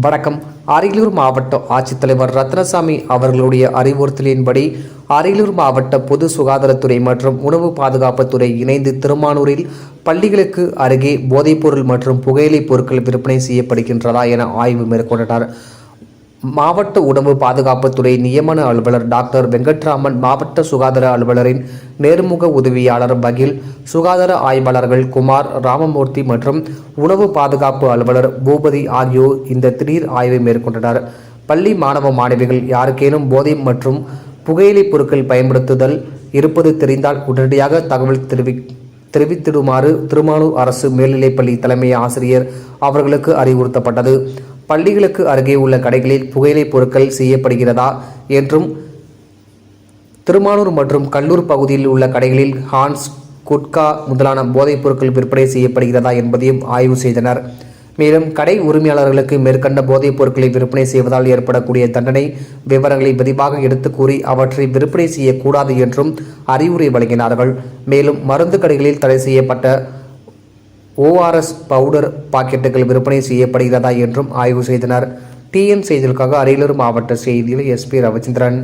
வணக்கம். அரியலூர் மாவட்ட ஆட்சித்தலைவர் ரத்னசாமி அவர்களுடைய அறிவுறுத்தலின்படி அரியலூர் மாவட்ட பொது சுகாதாரத்துறை மற்றும் உணவு பாதுகாப்புத்துறை இணைந்து திருமானூரில் பள்ளிகளுக்கு அருகே போதைப்பொருள் மற்றும் புகையிலைப் பொருட்கள் விற்பனை செய்யப்படுகின்றதா என ஆய்வு மேற்கொண்டனர். மாவட்ட உணவு பாதுகாப்புத்துறை நியமன அலுவலர் டாக்டர் வெங்கட்ராமன், மாவட்ட சுகாதார அலுவலரின் நேர்முக உதவியாளர் பகில், சுகாதார ஆய்வாளர்கள் குமார், ராமமூர்த்தி மற்றும் உணவு பாதுகாப்பு அலுவலர் பூபதி ஆகியோர் இந்த திடீர் ஆய்வை மேற்கொண்டனர். பள்ளி மாணவ மாணவிகள் யாருக்கேனும் போதை மற்றும் புகையிலைப் பொருட்கள் பயன்படுத்துதல் இருப்பது தெரிந்தால் உடனடியாக தகவல் தெரிவித்திடுமாறு திருமானூர் அரசு மேல்நிலைப்பள்ளி தலைமை ஆசிரியர் அவர்களுக்கு அறிவுறுத்தப்பட்டது. பள்ளிகளுக்கு அருகே உள்ள கடைகளில் புகையிலைப் பொருட்கள் செய்யப்படுகிறதா என்றும், திருமானூர் மற்றும் கல்லூர் பகுதியில் உள்ள கடைகளில் ஹான்ஸ், குட்கா முதலான போதைப் பொருட்கள் விற்பனை செய்யப்படுகிறதா என்பதையும் ஆய்வு செய்தனர். மேலும் கடை உரிமையாளர்களுக்கு மேற்கண்ட போதைப் பொருட்களை விற்பனை செய்வதால் ஏற்படக்கூடிய தண்டனை விவரங்களை விரிவாக எடுத்து கூறி அவற்றை விற்பனை செய்யக்கூடாது என்றும் அறிவுரை வழங்கினார்கள். மேலும் மருந்து கடைகளில் தடை செய்யப்பட்ட ORS பவுடர் பாக்கெட்டுகள் விற்பனை செய்யப்படுகிறதா என்றும் ஆய்வு செய்தனர். TN செய்திகளுக்காக அரியலூர் மாவட்ட செய்தியில் SP ரவிச்சந்திரன்.